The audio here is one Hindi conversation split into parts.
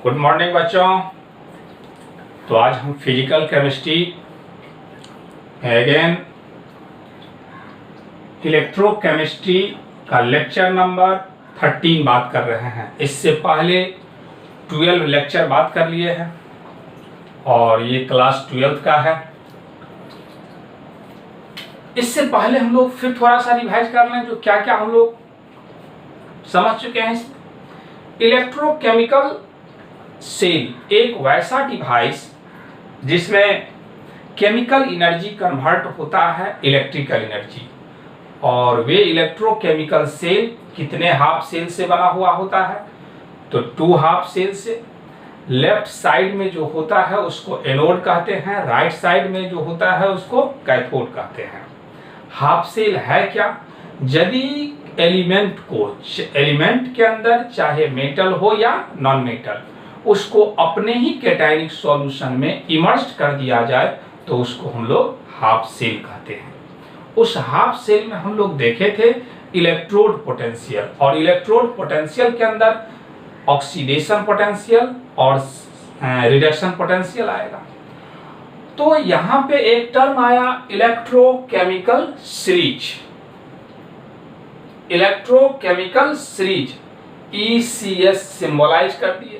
गुड मॉर्निंग बच्चों। तो आज हम फिजिकल केमिस्ट्री अगेन इलेक्ट्रोकेमिस्ट्री का लेक्चर नंबर 13 बात कर रहे हैं। इससे पहले 12 लेक्चर बात कर लिए हैं और ये क्लास 12 का है। इससे पहले हम लोग फिर थोड़ा सा रिवाइज कर लें जो क्या क्या हम लोग समझ चुके हैं। इलेक्ट्रोकेमिकल सेल एक वैसा डिवाइस जिसमें केमिकल एनर्जी कन्वर्ट होता है इलेक्ट्रिकल एनर्जी, और वे इलेक्ट्रोकेमिकल सेल कितने हाफ सेल से बना हुआ होता है? तो 2 हाफ सेल से। लेफ्ट साइड में जो होता है उसको एनोड कहते हैं, राइट साइड में जो होता है उसको कैथोड कहते हैं। हाफ सेल है क्या? यदि एलिमेंट के अंदर चाहे मेटल हो या नॉन मेटल, उसको अपने ही कैटायनिक सॉल्यूशन में इमर्ज कर दिया जाए तो उसको हम लोग हाफ सेल कहते हैं। उस हाफ सेल में हम लोग देखे थे इलेक्ट्रोड पोटेंशियल, और इलेक्ट्रोड पोटेंशियल के अंदर ऑक्सीडेशन पोटेंशियल और रिडक्शन पोटेंशियल आएगा। तो यहाँ पे एक टर्म आया electrochemical series. Electrochemical series ECS symbolise कर दिए।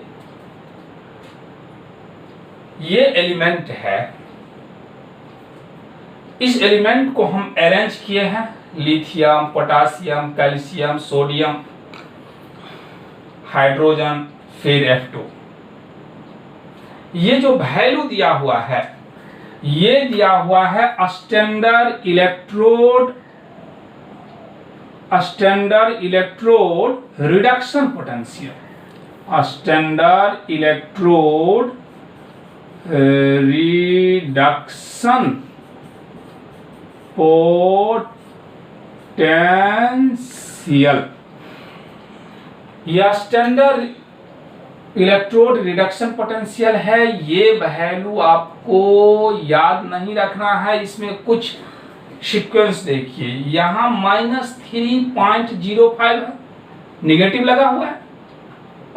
ये एलिमेंट है, इस एलिमेंट को हम अरेंज किए हैं lithium, potassium, calcium, sodium, hydrogen, फिर F2। ये जो वैल्यू दिया हुआ है ये दिया हुआ है standard electrode reduction potential. Standard electrode reduction potential. यह स्टैंडर्ड इलेक्ट्रोड रिडक्शन पोटेंशियल है। ये वैल्यू आपको याद नहीं रखना है, इसमें कुछ सीक्वेंस देखिए। यहाँ -3.05 है, निगेटिव लगा हुआ है,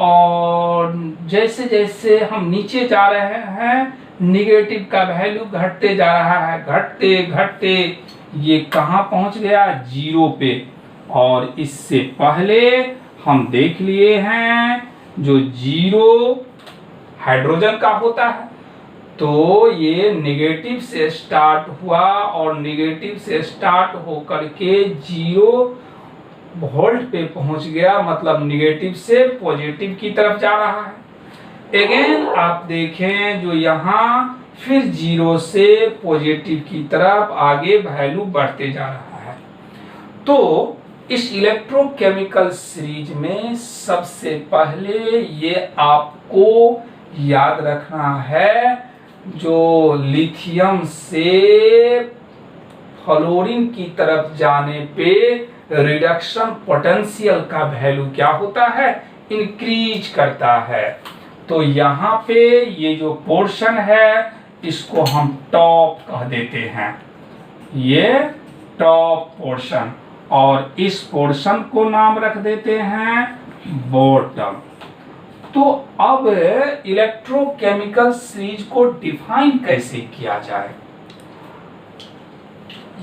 और जैसे जैसे हम नीचे जा रहे हैं निगेटिव का वैल्यू घटते जा रहा है, घटते घटते ये कहाँ पहुंच गया? 0 पे। और इससे पहले हम देख लिए हैं जो 0 हाइड्रोजन का होता है, तो ये नेगेटिव से स्टार्ट हुआ और नेगेटिव से स्टार्ट होकर के 0 वोल्ट पे पहुंच गया, मतलब नेगेटिव से पॉजिटिव की तरफ जा रहा है। अगेन आप देखें जो यहाँ फिर 0 से पॉजिटिव की तरफ आगे वैल्यू बढ़ते जा रहा है। तो इस इलेक्ट्रोकेमिकल सीरीज में सबसे पहले ये आपको याद रखना है, जो लिथियम से फ्लोरीन की तरफ जाने पे रिडक्शन पोटेंशियल का वैल्यू क्या होता है? इंक्रीज करता है। तो यहाँ पे ये जो पोर्शन है इसको हम टॉप कह देते हैं, ये टॉप पोर्शन, और इस पोर्शन को नाम रख देते हैं बॉटम। तो अब इलेक्ट्रोकेमिकल सीरीज को डिफाइन कैसे किया जाए?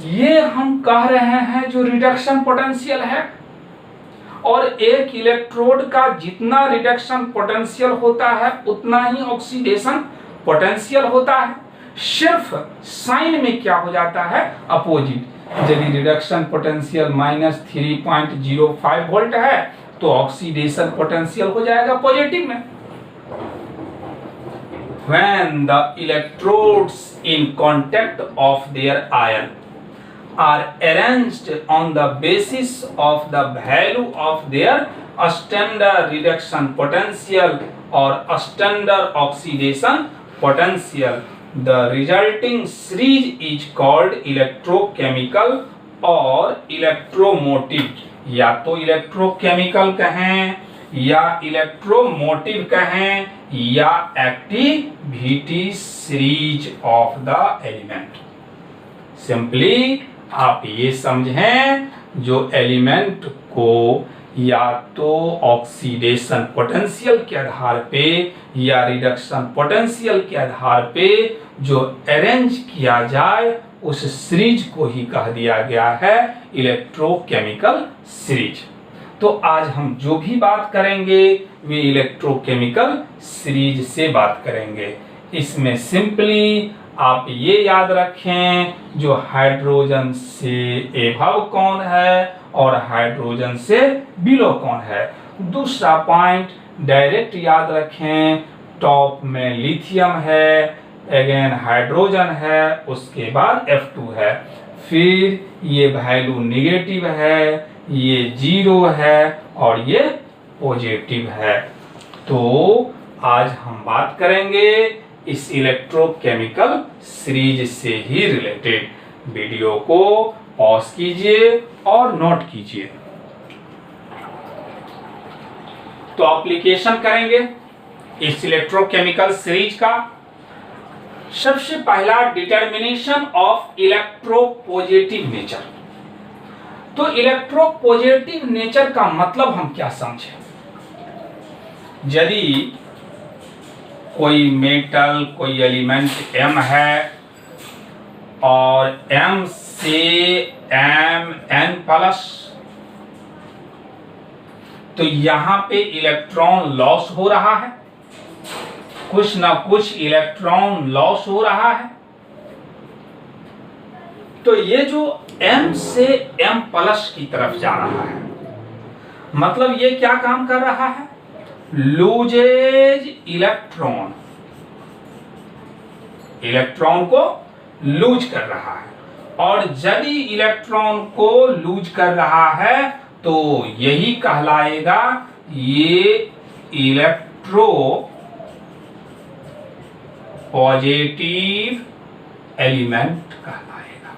ये हम कह रहे हैं जो रिडक्शन पोटेंशियल है, और एक इलेक्ट्रोड का जितना रिडक्शन पोटेंशियल होता है उतना ही ऑक्सीडेशन पोटेंशियल होता है। सिर्फ साइन में क्या हो जाता है? अपोजिट। यदि रिडक्शन पोटेंशियल -3.05 वोल्ट है तो ऑक्सीडेशन पोटेंशियल हो जाएगा पॉजिटिव में। When the electrodes in contact of their ion are arranged on the basis of the value of their standard reduction potential or standard oxidation potential, the resulting series is called electrochemical और इलेक्ट्रोमोटिव। या तो इलेक्ट्रोकेमिकल कहें या इलेक्ट्रोमोटिव कहें या activity series of the element. Simply आप ये समझें जो एलिमेंट को या तो ऑक्सीडेशन पोटेंशियल के आधार पे या रिडक्शन पोटेंशियल के आधार पे जो अरेंज किया जाए उस सीरीज को ही कह दिया गया है इलेक्ट्रोकेमिकल सीरीज। तो आज हम जो भी बात करेंगे वे इलेक्ट्रोकेमिकल सीरीज से बात करेंगे। इसमें सिंपली आप ये याद रखें जो हाइड्रोजन से एभव कौन है और हाइड्रोजन से बिलो कौन है। दूसरा पॉइंट डायरेक्ट याद रखें, टॉप में लिथियम है, अगेन हाइड्रोजन है, उसके बाद F2 है, फिर ये वैल्यू निगेटिव है, ये जीरो है और ये पॉजिटिव है। तो आज हम बात करेंगे इस इलेक्ट्रोकेमिकल सीरीज से ही रिलेटेड। वीडियो को पॉज कीजिए और नोट कीजिए। तो एप्लीकेशन करेंगे इस इलेक्ट्रोकेमिकल सीरीज का। सबसे पहला डिटर्मिनेशन ऑफ इलेक्ट्रोपॉजिटिव नेचर। तो इलेक्ट्रोपॉजिटिव नेचर का मतलब हम क्या समझे? यदि कोई मेटल कोई एलिमेंट M है और M से Mn प्लस, तो यहां पे इलेक्ट्रॉन लॉस हो रहा है, कुछ ना कुछ इलेक्ट्रॉन लॉस हो रहा है। तो ये जो M से M प्लस की तरफ जा रहा है, मतलब ये क्या काम कर रहा है? लूजेज इलेक्ट्रॉन, इलेक्ट्रॉन को लूज कर रहा है। और यदि इलेक्ट्रॉन को लूज कर रहा है तो यही कहलाएगा ये इलेक्ट्रो पॉजिटिव एलिमेंट कहलाएगा।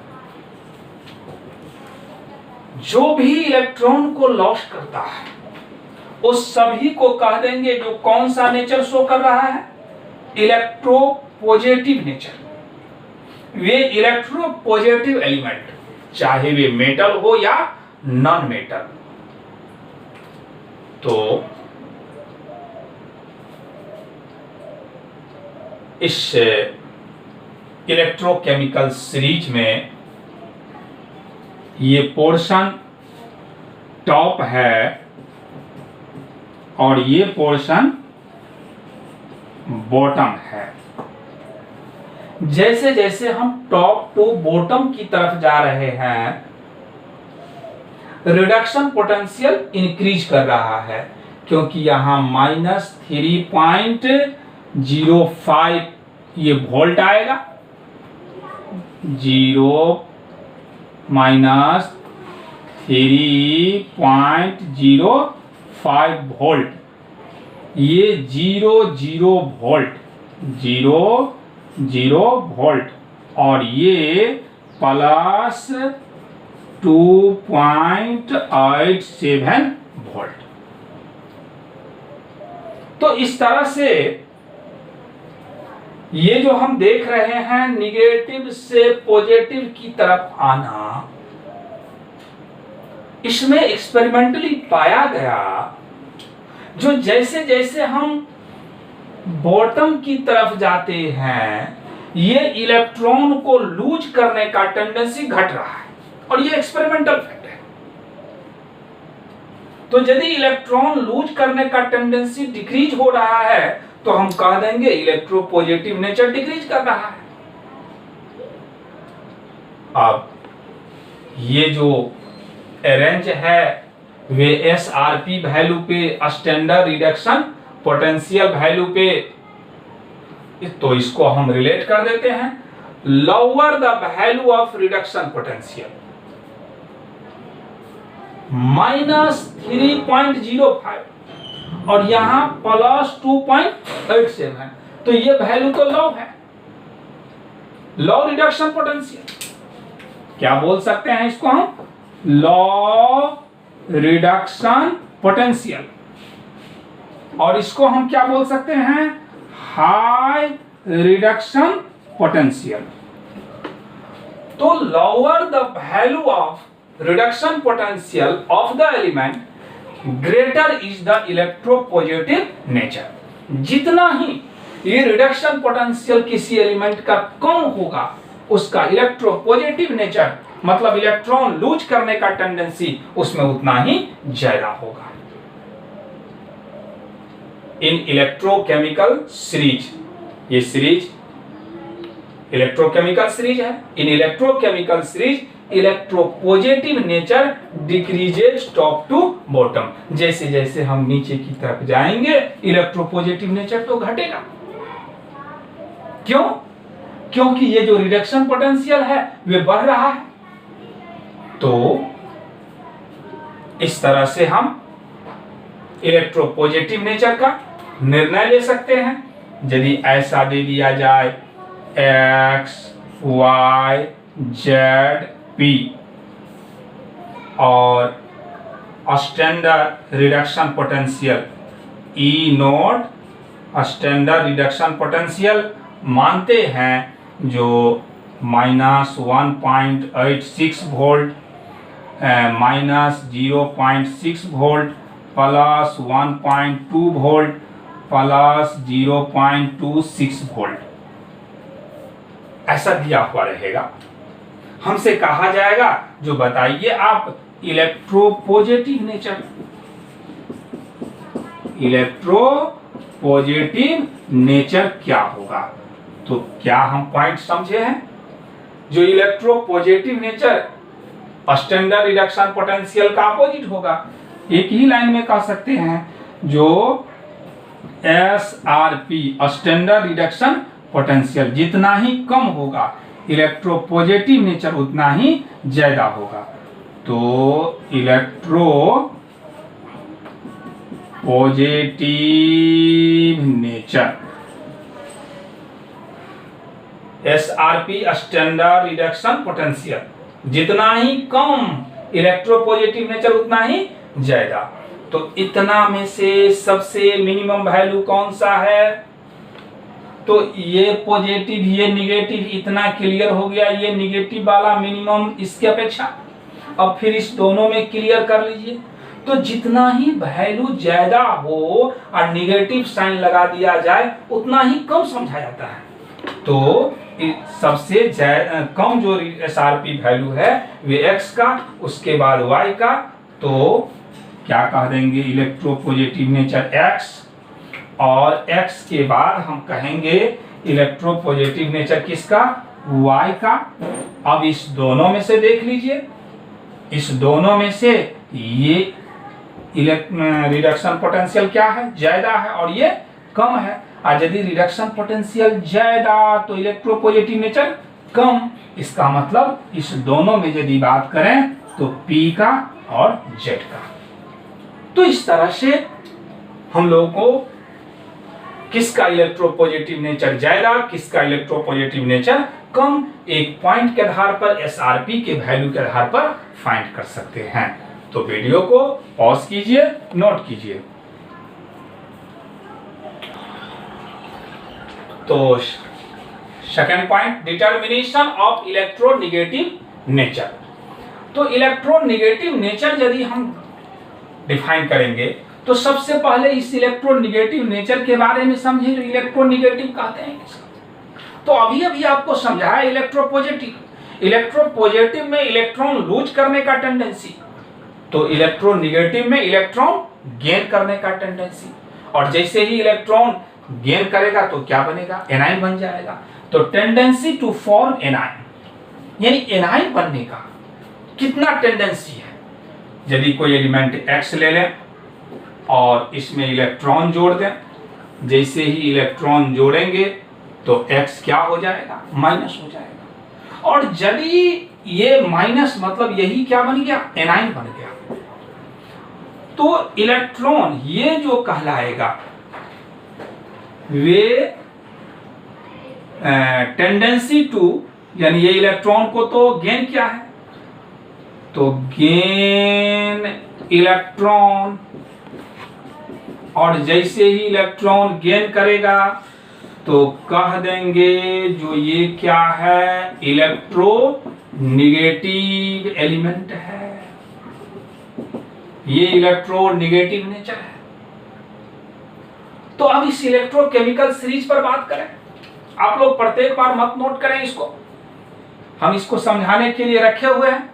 जो भी इलेक्ट्रॉन को लॉस करता है उस सभी को कह देंगे जो कौन सा नेचर शो कर रहा है? Electropositive nature. वे इलेक्ट्रोपॉजिटिव एलिमेंट, चाहे वे मेटल हो या नॉन मेटल। तो इस इलेक्ट्रोकेमिकल सीरीज में ये पोर्शन टॉप है और ये पोर्शन बॉटम है। जैसे जैसे हम टॉप टू बॉटम की तरफ जा रहे हैं, रिडक्शन पोटेंशियल इंक्रीज कर रहा है, क्योंकि यहां -3.05 ये वोल्ट आएगा, -3.05 वोल्ट, ये 0 वोल्ट, 0 वोल्ट, और ये प्लस 2.87 वोल्ट। तो इस तरह से ये जो हम देख रहे हैं निगेटिव से पॉजिटिव की तरफ आना, इसमें एक्सपेरिमेंटली पाया गया जो जैसे जैसे हम बॉटम की तरफ जाते हैं ये इलेक्ट्रॉन को लूज करने का टेंडेंसी घट रहा है, और ये एक्सपेरिमेंटल फैक्ट है। तो यदि इलेक्ट्रॉन लूज करने का टेंडेंसी डिक्रीज हो रहा है तो हम कह देंगे इलेक्ट्रोपॉजिटिव नेचर डिक्रीज कर रहा है। अब ये जो अरेंज है वे SRP वैल्यू पे, स्टैंडर्ड रिडक्शन पोटेंशियल वैल्यू पे, तो इसको हम रिलेट कर देते हैं। Lower the value of reduction potential -3.05 और यहां +2.87 है, तो ये वैल्यू तो लो है, लो रिडक्शन पोटेंशियल। क्या बोल सकते हैं इसको हम? Low reduction potential. और इसको हम क्या बोल सकते हैं? High reduction potential. तो lower the value of reduction potential of the element greater is the electropositive nature. जितना ही ये रिडक्शन पोटेंशियल किसी एलिमेंट का कम होगा, उसका इलेक्ट्रोपॉजिटिव नेचर मतलब इलेक्ट्रॉन लूज करने का टेंडेंसी उसमें उतना ही ज्यादा होगा। इन इलेक्ट्रोकेमिकल सीरीज, ये सीरीज इलेक्ट्रोकेमिकल सीरीज है, in electrochemical series electropositive nature decreases top to bottom. जैसे जैसे हम नीचे की तरफ जाएंगे इलेक्ट्रोपॉजिटिव नेचर तो घटेगा। क्यों? क्योंकि ये जो रिडक्शन पोटेंशियल है वे बढ़ रहा है। तो इस तरह से हम इलेक्ट्रोपॉजिटिव नेचर का निर्णय ले सकते हैं। यदि ऐसा दे दिया जाए x, y, z, p और standard reduction potential E note, standard reduction potential मानते हैं जो -1.86 वोल्ट, -0.6 वोल्ट, +1.2 वोल्ट, +0.26 वोल्ट ऐसा दिया हुआ रहेगा। हमसे कहा जाएगा जो बताइए आप इलेक्ट्रोपॉजिटिव नेचर, इलेक्ट्रोपॉजिटिव नेचर क्या होगा। तो क्या हम पॉइंट समझे हैं? जो electropositive nature standard reduction potential का अपोजिट होगा। एक ही लाइन में कह सकते हैं जो SRP स्टैंडर्ड रिडक्शन पोटेंशियल जितना ही कम होगा इलेक्ट्रोपॉजिटिव नेचर उतना ही ज्यादा होगा। तो electropositive nature SRP standard reduction potential जितना ही कम इलेक्ट्रोपॉजिटिव नेचर उतना ही ज्यादा। तो इतना में से सबसे मिनिमम वैल्यू कौन सा है? तो ये पॉजिटिव ये निगेटिव, इतना क्लियर हो गया। ये निगेटिव वाला मिनिमम इसके अपेक्षा। अब फिर इस दोनों में क्लियर कर लीजिए। तो जितना ही वैल्यू ज्यादा हो और निगेटिव साइन लगा दिया जाए उतना ही कम समझा जाता है। तो सबसे कम जो SRP वैल्यू है वे x का, उसके बाद y का। तो क्या कह देंगे इलेक्ट्रोपॉजिटिव नेचर x, और x के बाद हम कहेंगे इलेक्ट्रोपॉजिटिव नेचर किसका? y का। अब इस दोनों में से देख लीजिए, इस दोनों में से ये रिडक्शन पोटेंशियल क्या है? ज्यादा है और ये कम है। और यदि रिडक्शन पोटेंशियल ज्यादा तो इलेक्ट्रोपॉजिटिव नेचर कम। इसका मतलब इस दोनों में यदि बात करें तो P का और Z का। तो इस तरह से हम लोगों को किसका इलेक्ट्रोपॉजिटिव नेचर ज्यादा, किसका इलेक्ट्रोपॉजिटिव नेचर कम, एक पॉइंट के आधार पर SRP के वैल्यू के आधार पर फाइंड कर सकते हैं। तो वीडियो को पॉज कीजिए, नोट कीजिए। तो second point, determination of electronegative nature. तो इलेक्ट्रोनेगेटिव नेचर यदि हम डिफाइन करेंगे तो सबसे पहले इस इलेक्ट्रोनेगेटिव नेचर के बारे में समझें। जो इलेक्ट्रोनेगेटिव कहते हैं तो अभी अभी आपको समझाया इलेक्ट्रोपॉजिटिव। इलेक्ट्रोपॉजिटिव में इलेक्ट्रॉन लूज करने का टेंडेंसी, तो इलेक्ट्रोनेगेटिव में इलेक्ट्रॉन गेन करने का टेंडेंसी। और जैसे ही इलेक्ट्रॉन गेन करेगा तो क्या बनेगा? एनाइन बन जाएगा। तो टेंडेंसी टू फॉर्म एनाइन, यानी एनाइन बनने का कितना टेंडेंसी है। यदि कोई एलिमेंट X ले लें और इसमें इलेक्ट्रॉन जोड़ दें, जैसे ही इलेक्ट्रॉन जोड़ेंगे तो X क्या हो जाएगा? माइनस हो जाएगा। और यदि ये माइनस मतलब यही क्या बन गया? एनाइन बन गया। तो इलेक्ट्रॉन ये जो कहलाएगा वे टेंडेंसी टू, यानी ये इलेक्ट्रॉन को तो गेन क्या है? तो गेन इलेक्ट्रॉन। और जैसे ही इलेक्ट्रॉन गेन करेगा तो कह देंगे जो ये क्या है? इलेक्ट्रोनेगेटिव एलिमेंट है। ये इलेक्ट्रोनेगेटिव नेचर है। तो अब इस इलेक्ट्रोकेमिकल सीरीज पर बात करें। आप लोग प्रत्येक बार मत नोट करें इसको, हम इसको समझाने के लिए रखे हुए हैं,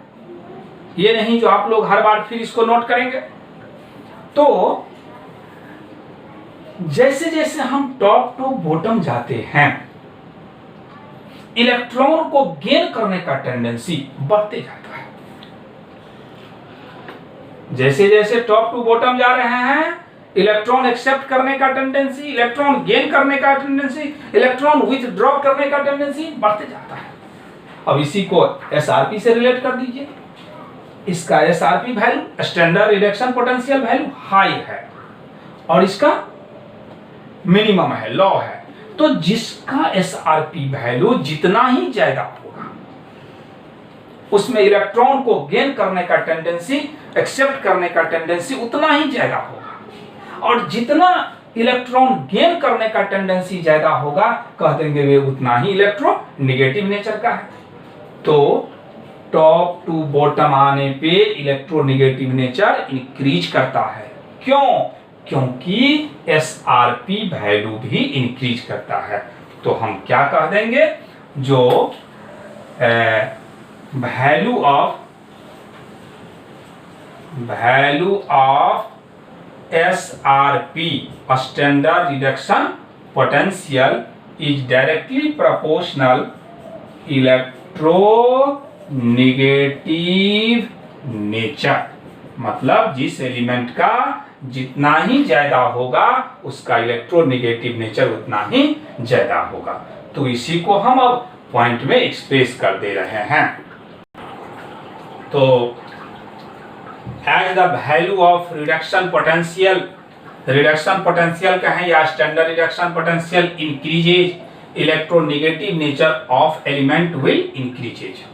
ये नहीं जो आप लोग हर बार फिर इसको नोट करेंगे। तो जैसे जैसे हम टॉप टू बॉटम जाते हैं, इलेक्ट्रॉन को गेन करने का टेंडेंसी बढ़ते जाता है। जैसे जैसे टॉप टू बॉटम जा रहे हैं, इलेक्ट्रॉन एक्सेप्ट करने का टेंडेंसी, इलेक्ट्रॉन गेन करने का टेंडेंसी, इलेक्ट्रॉन विथड्रॉ करने का टेंडेंसी बढ़ते जाता है। अब इसी को एसआरपी से रिलेट कर दीजिए। इसका SRP value, standard reduction potential value, high है और इसका मिनिमम है, लो है। तो जिसका एसआरपी वैल्यू जितना ही ज्यादा होगा, उसमें इलेक्ट्रॉन को गेन करने का टेंडेंसी, एक्सेप्ट करने का टेंडेंसी उतना ही ज्यादा होगा। और जितना इलेक्ट्रॉन गेन करने का टेंडेंसी ज्यादा होगा, कह देंगे वे उतना ही इलेक्ट्रोनेगेटिव नेचर का है। तो टॉप टू बॉटम आने पे इलेक्ट्रोनेगेटिव नेचर इंक्रीज करता है। क्यों? क्योंकि एसआरपी वैल्यू भी इंक्रीज करता है। तो हम क्या कह देंगे, जो value of SRP, standard reduction potential, is directly proportional electronegative nature. मतलब जिस एलिमेंट का जितना ही ज्यादा होगा, उसका इलेक्ट्रोनेगेटिव नेचर उतना ही ज्यादा होगा। तो इसी को हम अब पॉइंट में एक्सप्रेस कर दे रहे हैं। तो as the value of reduction potential कहें या standard reduction potential increases, electronegative nature of element will increases.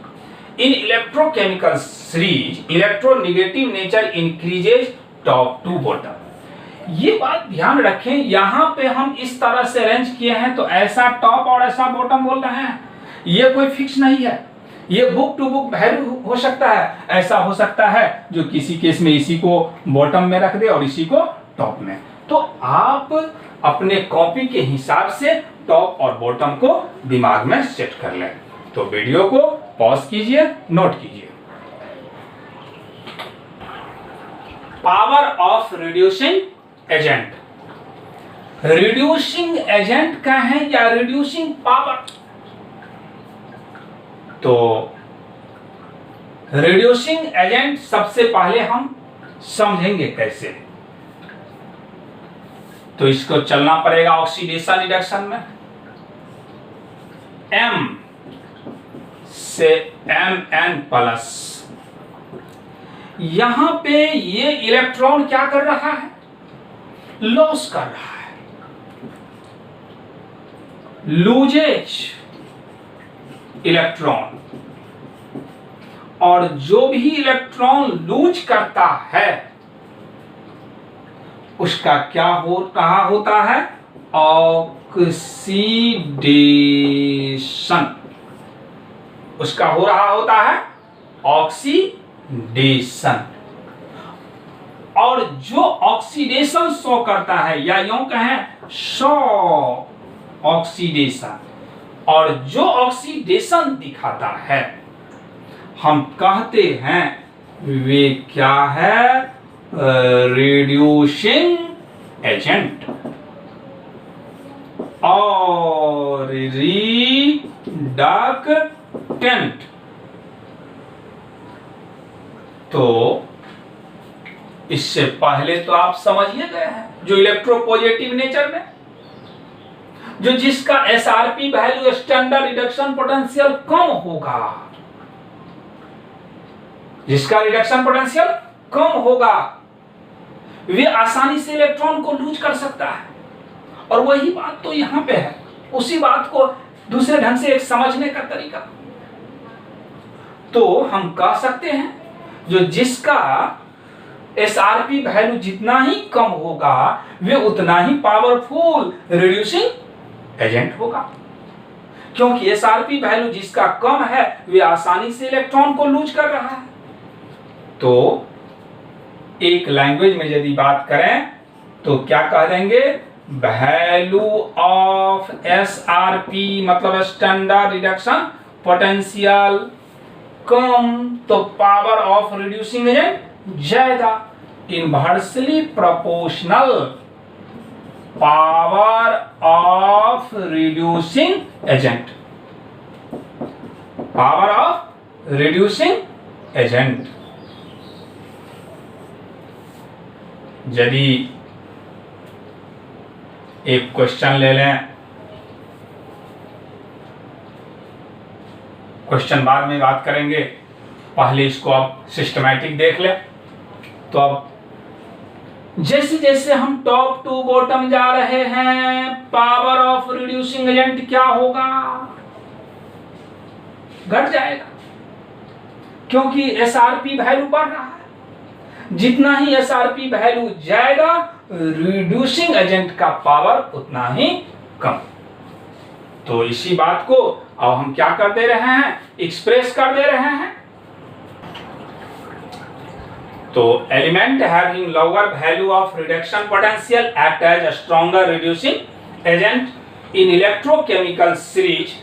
In electrochemical series, electronegative nature increases top to bottom. ये बात ध्यान रखें, यहां पे हम इस तरह से अरेंज किए हैं, तो ऐसा टॉप और ऐसा बॉटम बोल रहे हैं। ये कोई फिक्स नहीं है, ये बुक टू बुक वैल्यू हो सकता है। ऐसा हो सकता है जो किसी केस में इसी को बॉटम में रख दे और इसी को टॉप में। तो आप अपने कॉपी के हिसाब से टॉप और बॉटम को दिमाग में सेट कर लें। तो वीडियो को पॉज कीजिए, नोट कीजिए। Power of reducing agent. Reducing agent क्या है या रिड्यूसिंग पावर? तो रिड्यूसिंग एजेंट सबसे पहले हम समझेंगे कैसे। तो इसको चलना पड़ेगा ऑक्सीडेशन रिडक्शन में। M से Mn+, यहां पे ये इलेक्ट्रॉन क्या कर रहा है, लॉस कर रहा है, लूजेज इलेक्ट्रॉन। और जो भी इलेक्ट्रॉन लूज करता है उसका क्या हो रहा होता है, ऑक्सीडेशन। उसका हो रहा होता है ऑक्सीडेशन। और जो ऑक्सीडेशन शो करता है, या यूं कहें शो ऑक्सीडेशन, और जो ऑक्सीडेशन दिखाता है हम कहते हैं वे क्या है, रिड्यूसिंग एजेंट और रिडक्टेंट। तो इससे पहले तो आप समझिए गए हैं, जो इलेक्ट्रोपॉजिटिव नेचर में, जो जिसका SRP value, standard reduction potential कम होगा, जिसका रिडक्शन पोटेंशियल कम होगा, वे आसानी से इलेक्ट्रॉन को लूज कर सकता है। और वही बात तो यहां पे है, उसी बात को दूसरे ढंग से एक समझने का तरीका। तो हम कह सकते हैं जो जिसका एसआरपी वैल्यू जितना ही कम होगा, वे उतना ही पावरफुल रिड्यूसिंग एजेंट होगा। क्योंकि एसआरपी वैल्यू जिसका कम है, वे आसानी से इलेक्ट्रॉन को लूज कर रहा है। तो एक लैंग्वेज में यदि बात करें तो क्या कह देंगे, वैल्यू ऑफ SRP मतलब स्टैंडर्ड रिडक्शन पोटेंशियल कम तो पावर ऑफ रिड्यूसिंग एजेंट ज्यादा, inversely proportional power of reducing agent, power of reducing agent. यदि एक क्वेश्चन ले लें, क्वेश्चन बाद में बात करेंगे, पहले इसको आप सिस्टमैटिक देख लें। तो अब जैसे जैसे हम टॉप टू बॉटम जा रहे हैं, पावर ऑफ रिड्यूसिंग एजेंट क्या होगा, घट जाएगा, क्योंकि SRP वैल्यू बढ़ रहा है। जितना ही SRP वैल्यू जाएगा, रिड्यूसिंग एजेंट का पावर उतना ही कम। तो इसी बात को अब हम क्या कर दे रहे हैं, एक्सप्रेस कर दे रहे हैं। तो element having lower value of reduction potential act as a stronger reducing agent in electrochemical series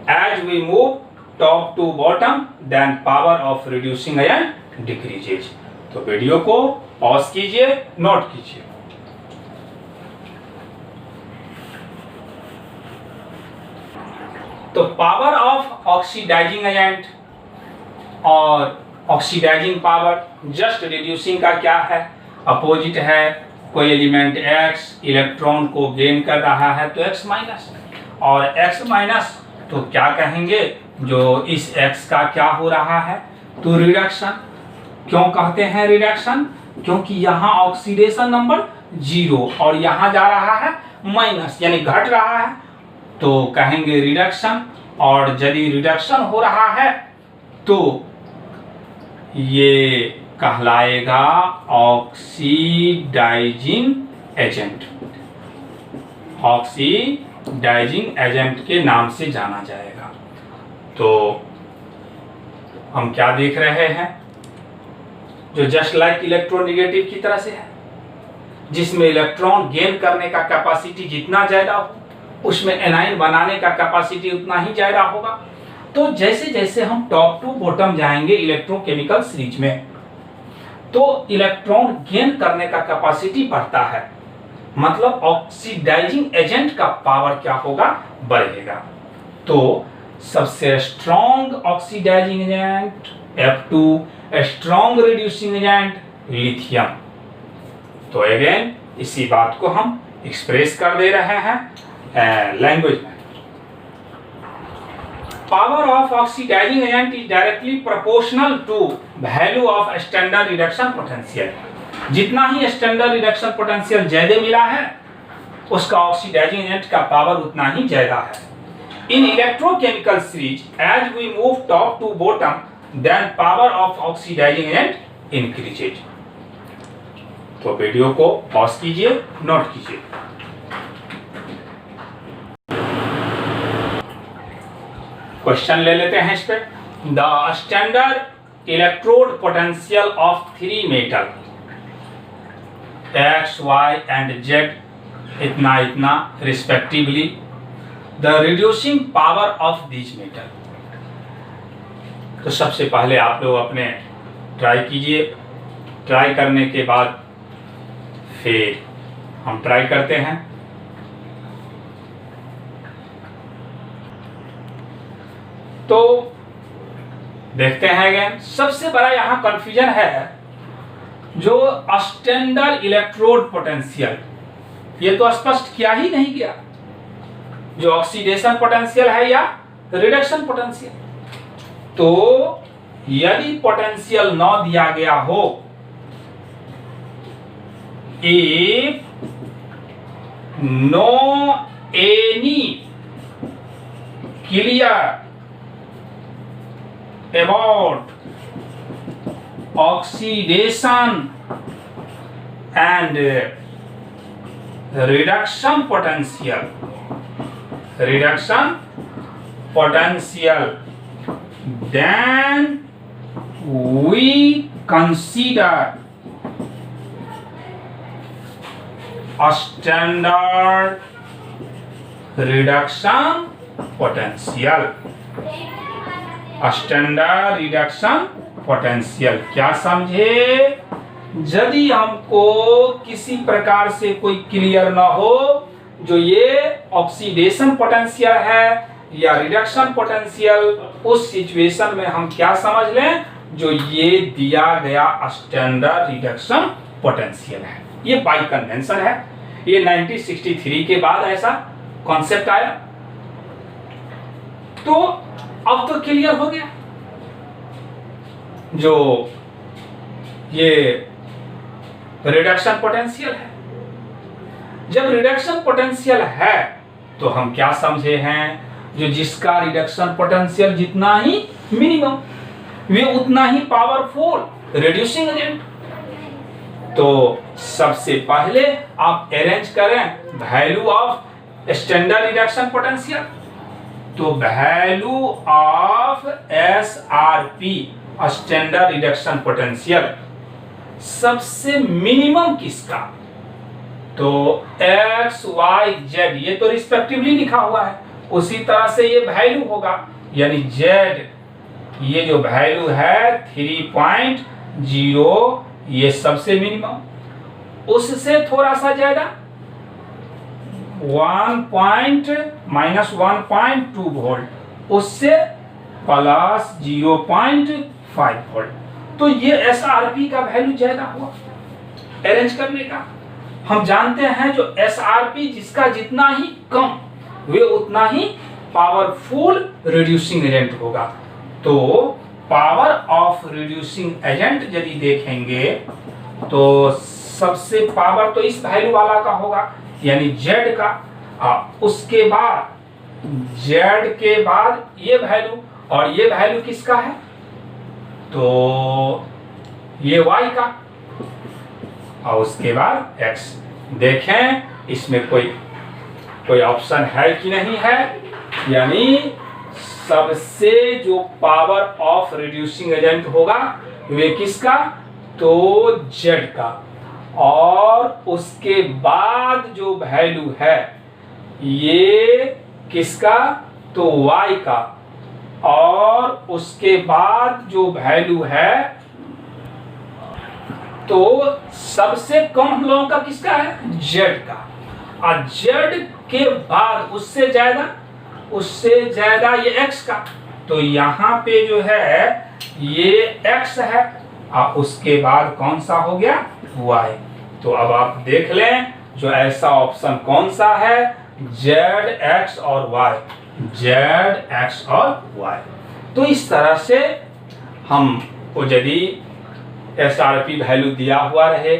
as we move top to bottom, then power of reducing agent decreases. तो वीडियो को पॉज कीजिए, नोट कीजिए। तो पावर ऑफ ऑक्सीडाइजिंग एजेंट और ऑक्सीडाइजिंग पावर जस्ट रिड्यूसिंग का क्या है, अपोजिट है। कोई एलिमेंट X इलेक्ट्रॉन को गेन कर रहा है तो X माइनस, और X माइनस तो क्या कहेंगे, जो इस X का क्या हो रहा है, तो रिडक्शन। क्यों कहते हैं रिडक्शन, क्योंकि यहाँ ऑक्सीडेशन नंबर 0 और यहाँ जा रहा है माइनस, यानी घट रहा है, तो कहेंगे रिडक्शन। और यदि रिडक्शन हो रहा है तो ये कहलाएगा ऑक्सीडाइजिंग एजेंट, ऑक्सीडाइजिंग एजेंट के नाम से जाना जाएगा। तो हम क्या देख रहे हैं, जो जस्ट लाइक इलेक्ट्रोनेगेटिव की तरह से है, जिसमें इलेक्ट्रॉन गेन करने का कैपेसिटी जितना ज्यादा हो, उसमें एनाइन बनाने का कैपेसिटी उतना ही ज्यादा होगा। तो जैसे जैसे हम टॉप टू बॉटम जाएंगे इलेक्ट्रोकेमिकल सीरीज में, तो इलेक्ट्रॉन गेन करने का कैपेसिटी बढ़ता है, मतलब ऑक्सीडाइजिंग एजेंट का पावर क्या होगा, बढ़ेगा। तो सबसे strong oxidising agent F2, strong reducing agent lithium. तो अगेन इसी बात को हम एक्सप्रेस कर दे रहे हैं लैंग्वेज में। Power of oxidising agent is directly proportional to value of standard reduction potential. जितना ही स्टैंडर्ड रिडक्शन पोटेंशियल ज्यादा मिला है, उसका ऑक्सीडाइजिंग एजेंट का पावर उतना ही ज्यादा है। In electrochemical series as we move top to bottom, then power of oxidising agent increases. तो वीडियो को पॉज कीजिए, नोट कीजिए। क्वेश्चन ले लेते हैं इस पे। The standard electrode potential of 3 metal X, Y and Z इतना इतना respectively, the reducing power of this metal. तो सबसे पहले आप लोग अपने ट्राई कीजिए, ट्राई करने के बाद फिर हम ट्राई करते हैं। तो देखते हैं अगेन, सबसे बड़ा यहाँ कंफ्यूजन है जो स्टैंडर्ड इलेक्ट्रोड पोटेंशियल, ये तो स्पष्ट किया ही नहीं गया, जो ऑक्सीडेशन पोटेंशियल है या रिडक्शन पोटेंशियल। तो यदि पोटेंशियल न दिया गया हो, if no any clear about oxidation and reduction potential, then we consider standard reduction potential. Standard reduction potential क्या समझे? यदि हमको किसी प्रकार से कोई क्लियर ना हो, जो ये ऑक्सीडेशन पोटेंशियल है या रिडक्शन पोटेंशियल, उस सिचुएशन में हम क्या समझ लें, जो ये दिया गया स्टैंडर्ड रिडक्शन पोटेंशियल है। ये बाय कन्वेंशन है, ये 1963 के बाद ऐसा कॉन्सेप्ट आया। तो अब तो क्लियर हो गया, जो ये रिडक्शन पोटेंशियल है। जब रिडक्शन पोटेंशियल है तो हम क्या समझे हैं, जो जिसका रिडक्शन पोटेंशियल जितना ही मिनिमम, वे उतना ही पावरफुल रिड्यूसिंग एजेंट। तो सबसे पहले आप अरेंज करें value of standard reduction potential. तो value of SRP standard reduction potential सबसे मिनिमम किसका, तो X, Y, Z, ये तो रिस्पेक्टिवली लिखा हुआ है, उसी तरह से ये वैल्यू होगा, यानी Z ये जो वैल्यू है 3.0, ये सबसे मिनिमम, उससे थोड़ा सा ज्यादा 1.-1.2 वोल्ट, उससे प्लस 0.5 वोल्ट। तो ये SRP का वैल्यू ज्यादा हुआ अरेंज करने का। हम जानते हैं जो SRP जिसका जितना ही कम, वे उतना ही पावरफुल रिड्यूसिंग एजेंट होगा। तो पावर ऑफ रिड्यूसिंग एजेंट यदि देखेंगे तो सबसे पावर तो इस वैल्यू वाला का होगा, यानी Z का, उसके बाद Z के बाद ये वैल्यू, और ये वैल्यू किसका है, तो ये Y का, और उसके बाद X। देखें इसमें कोई ऑप्शन है कि नहीं है, यानी सबसे जो पावर ऑफ रिड्यूसिंग एजेंट होगा वे किसका, तो Z का, और उसके बाद जो वैल्यू है ये किसका, तो Y का, और उसके बाद जो वैल्यू है तो सबसे कम हम लोगों का किसका है, Z का, और Z के बाद उससे ज्यादा ये X का। तो यहाँ पे जो है ये X है, और उसके बाद कौन सा हो गया, Y। तो अब आप देख लें जो ऐसा ऑप्शन कौन सा है, Z, X और Y, Z, X और Y। तो इस तरह से हम को यदि SRP वैल्यू दिया हुआ रहे,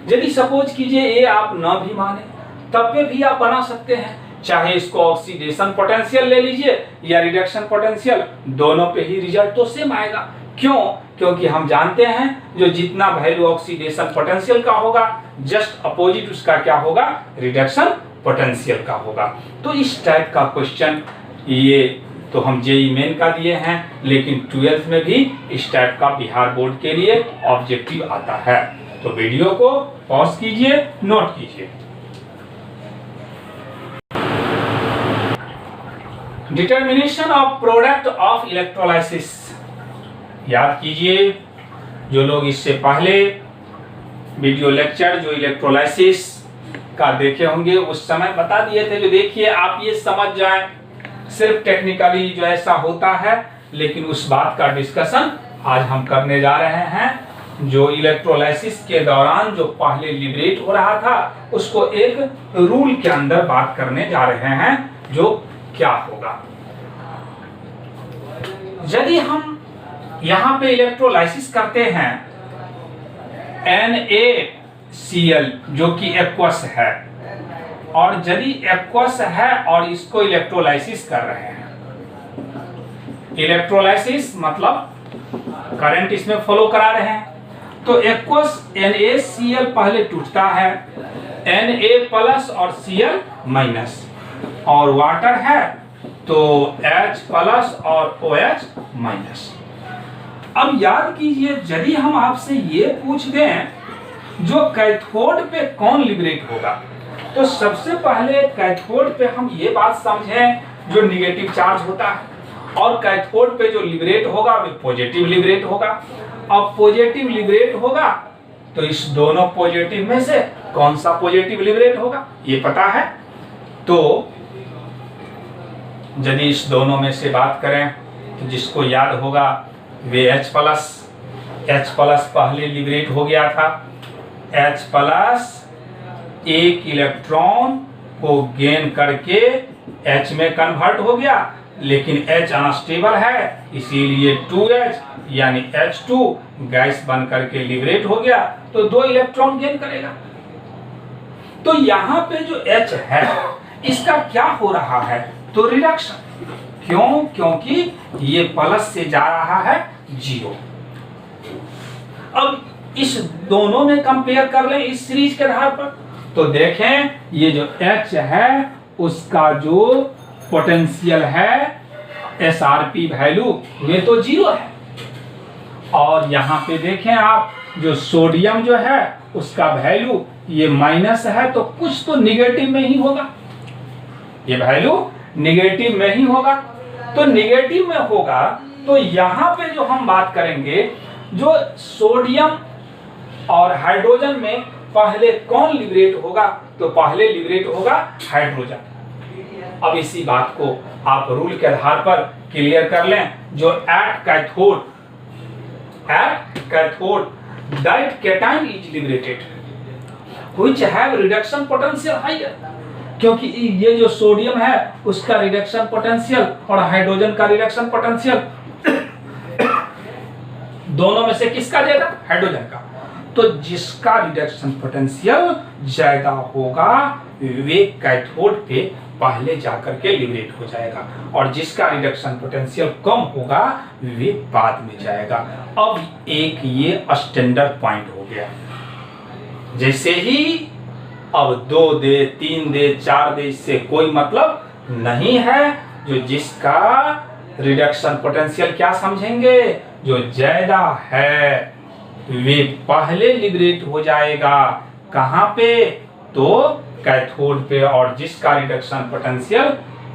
यदि सपोज कीजिए ये आप न भी माने, तब पे भी आप बना सकते हैं, चाहे इसको ऑक्सीडेशन पोटेंशियल ले लीजिए या रिडक्शन पोटेंशियल, दोनों पे ही रिजल्ट तो सेम आएगा। क्यों? क्योंकि हम जानते हैं जो जितना वैल्यू ऑक्सीडेशन पोटेंशियल का होगा, जस्ट अपोजिट उसका क्या होगा, रिडक्शन पोटेंशियल का होगा। तो इस टाइप का क्वेश्चन ये तो हम जेईई मेन का दिए हैं, लेकिन 12th में भी इस टाइप का बिहार बोर्ड के लिए ऑब्जेक्टिव आता है। तो वीडियो को पॉज कीजिए, नोट कीजिए। Determination of product of electrolysis याद कीजिए, जो लोग इससे पहले वीडियो लेक्चर जो इलेक्ट्रोलाइसिस का देखे होंगे उस समय बता दिए थे। जो देखिए आप ये समझ जाएं, सिर्फ टेक्निकली जो ऐसा होता है, लेकिन उस बात का डिस्कशन आज हम करने जा रहे हैं। जो इलेक्ट्रोलाइसिस के दौरान जो पहले लिबरेट हो रहा था, उसको एक रूल के अंदर बात करने जा रहे हैं, जो क्या होगा यदि हम यहाँ पे इलेक्ट्रोलाइसिस करते हैं NaCl जो कि एक्वस है, और यदि एक्वस है और इसको इलेक्ट्रोलाइसिस कर रहे हैं, इलेक्ट्रोलाइसिस मतलब करंट इसमें फॉलो करा रहे हैं, तो एक्वस NaCl पहले टूटता है, Na प्लस और Cl माइनस, और वाटर है तो H प्लस और OH माइनस। अब याद कीजिए, यदि हम आपसे ये पूछ दें जो कैथोड पे कौन लिबरेट होगा। तो सबसे पहले कैथोड पे हम ये बात समझें, जो निगेटिव चार्ज होता है और कैथोड पे जो लिबरेट होगा वो पॉजिटिव लिबरेट होगा। अब पॉजिटिव लिबरेट होगा तो इस दोनों पॉजिटिव में से कौन सा पॉजिटिव लिबरेट होगा ये पता है। तो यदि इस दोनों में से बात करें तो जिसको याद होगा वे H प्लस पहले लिबरेट हो गया था। H प्लस एक इलेक्ट्रॉन को गेन करके H में कन्वर्ट हो गया, लेकिन H अनस्टेबल है इसीलिए 2H यानी H2 गैस बन करके लिबरेट हो गया, तो 2 इलेक्ट्रॉन गेन करेगा। तो यहाँ पे जो H है इसका क्या हो रहा है, तो रिडक्शन। क्यों? क्योंकि ये प्लस से जा रहा है 0। अब इस दोनों में कंपेयर कर लें इस सीरीज के आधार पर, तो देखें ये जो H है उसका जो पोटेंशियल है SRP वैल्यू ये तो 0 है, और यहाँ पे देखें आप जो सोडियम जो है उसका वैल्यू ये माइनस है, तो कुछ तो निगेटिव में ही होगा, ये वैल्यू निगेटिव में ही होगा। तो निगेटिव में होगा तो यहाँ पे जो हम बात करेंगे जो सोडियम और हाइड्रोजन में पहले कौन लिबरेट होगा, तो पहले लिबरेट होगा हाइड्रोजन। अब इसी बात को आप रूल के आधार पर क्लियर कर लें, जो at cathode that cation is liberated which have reduction potential higher, क्योंकि ये जो सोडियम है उसका रिडक्शन पोटेंशियल और हाइड्रोजन का रिडक्शन पोटेंशियल दोनों में से किसका ज्यादा, हाइड्रोजन का। तो जिसका रिडक्शन पोटेंशियल ज्यादा होगा वे कैथोड पे पहले जाकर के लिबरेट हो जाएगा, और जिसका रिडक्शन पोटेंशियल कम होगा वे बाद में जाएगा। अब एक ये स्टैंडर्ड पॉइंट हो गया, जैसे ही अब 2 दे 3 दे 4 दे इससे कोई मतलब नहीं है, जो जिसका रिडक्शन पोटेंशियल क्या समझेंगे, जो ज्यादा है वे पहले लिबरेट हो जाएगा। कहां पे, तो कैथोड पे, और जिसका रिडक्शन पोटेंशियल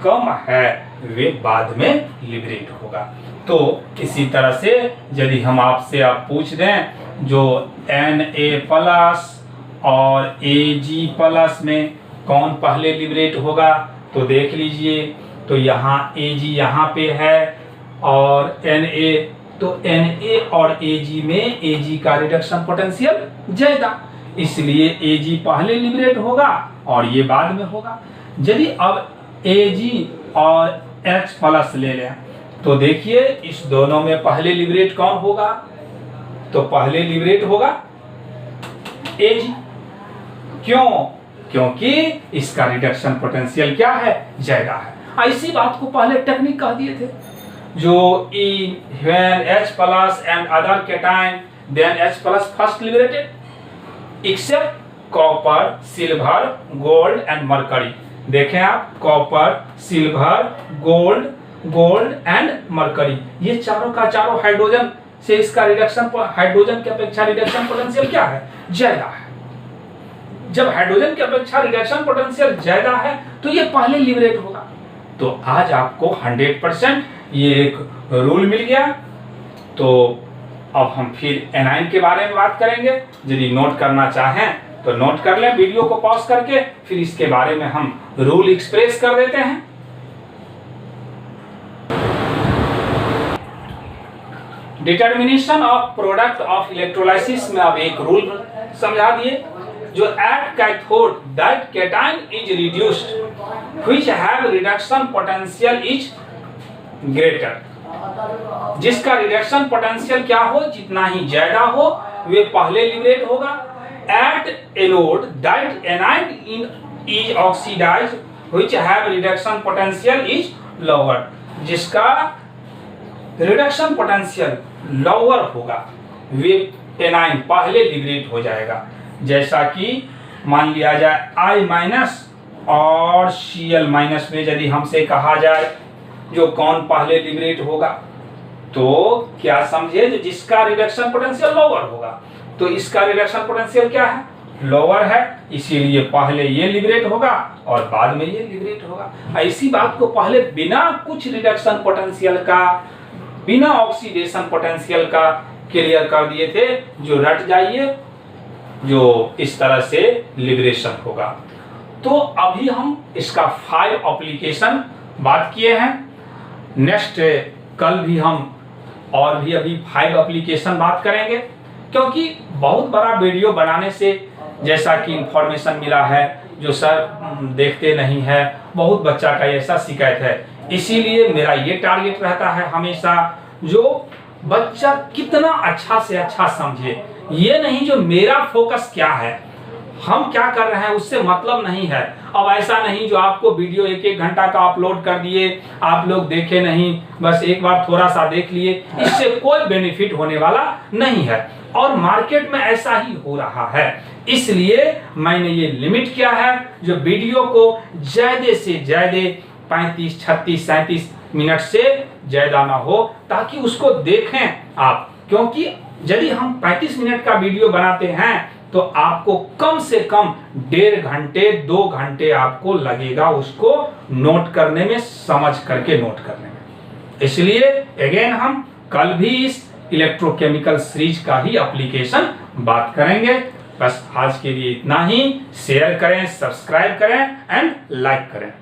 कम है वे बाद में लिबरेट होगा। तो इसी तरह से यदि हम आपसे आप पूछ दें जो Na+ और Ag+ में कौन पहले लिबरेट होगा, तो देख लीजिए, तो यहाँ Ag यहाँ पे है और Na, तो Na और Ag में Ag का रिडक्शन पोटेंशियल ज्यादा, इसलिए Ag पहले लिबरेट होगा और ये बाद में होगा। यदि अब Ag और H+ ले लें तो देखिए इस दोनों में पहले लिबरेट कौन होगा, तो पहले लिबरेट होगा Ag। क्यों? क्योंकि इसका रिडक्शन पोटेंशियल क्या है, ज्यादा है। ऐसी बात को पहले टेक्निक कह दिए थे, जो when H+ and other cation then H+ first liberated except copper, silver, gold and mercury. देखें आप, copper, silver, gold and mercury, ये चारों का चारों हाइड्रोजन से इसका रिडक्शन, हाइड्रोजन की अपेक्षा रिडक्शन पोटेंशियल क्या है, ज्यादा है। जब हाइड्रोजन की अपेक्षा रिडक्शन पोटेंशियल ज्यादा है तो ये पहले लिबरेट होगा। तो आज आपको 100% ये एक रूल मिल गया। तो अब हम फिर एनाइन के बारे में बात करेंगे, यदि नोट करना चाहें तो नोट कर लें वीडियो को पॉज करके, फिर इसके बारे में हम रूल एक्सप्रेस कर देते हैं। Determination of product of electrolysis में अब एक रूल समझा दिए, जो at cathode that cation is reduced which have reduction potential is greater. जिसका रिडक्शन पोटेंशियल क्या हो, जितना ही ज्यादा हो वे पहले लिबरेट होगा। At anode that anion is oxidized which have reduction potential is lower। जिसका रिडक्शन पोटेंशियल लोअर होगा वे एनाइन पहले लिबरेट हो जाएगा। जैसा कि मान लिया जाए I- और Cl- में यदि हमसे कहा जाए जो कौन पहले लिबरेट होगा, तो क्या समझे, जिसका रिडक्शन पोटेंशियल लोअर होगा तो इसका रिडक्शन पोटेंशियल क्या है, लोअर है, इसीलिए पहले ये लिबरेट होगा और बाद में ये लिबरेट होगा। इसी बात को पहले बिना कुछ रिडक्शन पोटेंशियल का, बिना ऑक्सीडेशन पोटेंशियल का क्लियर कर दिए थे, जो रट जाइए, जो इस तरह से लिबरेशन होगा। तो अभी हम इसका 5 एप्लीकेशन बात किए हैं। नेक्स्ट कल भी हम और भी अभी 5 एप्लीकेशन बात करेंगे, क्योंकि बहुत बड़ा वीडियो बनाने से जैसा कि इंफॉर्मेशन मिला है, जो सर देखते नहीं है, बहुत बच्चा का ऐसा शिकायत है, इसीलिए मेरा ये टारगेट रहता है हमेशा, जो बच्चा कितना अच्छा से अच्छा समझे, ये नहीं जो मेरा फोकस क्या है, हम क्या कर रहे हैं उससे मतलब नहीं है। अब ऐसा नहीं जो आपको वीडियो 1-1 घंटा का अपलोड कर दिए, आप लोग देखे नहीं, बस एक बार थोड़ा सा देख लिए, इससे कोई बेनिफिट होने वाला नहीं है। और मार्केट में ऐसा ही हो रहा है, इसलिए मैंने ये लिमिट किया है, जो वीडियो को ज्यादा से ज्यादा 35, 36, 37 मिनट से ज्यादा ना हो, ताकि उसको देखें आप। क्योंकि यदि हम 35 मिनट का वीडियो बनाते हैं तो आपको कम से कम 1.5 घंटे 2 घंटे आपको लगेगा उसको नोट करने में, समझ करके नोट करने में। इसलिए अगेन हम कल भी इस इलेक्ट्रोकेमिकल सीरीज का ही एप्लीकेशन बात करेंगे। बस आज के लिए इतना ही। शेयर करें, सब्सक्राइब करें एंड लाइक करें।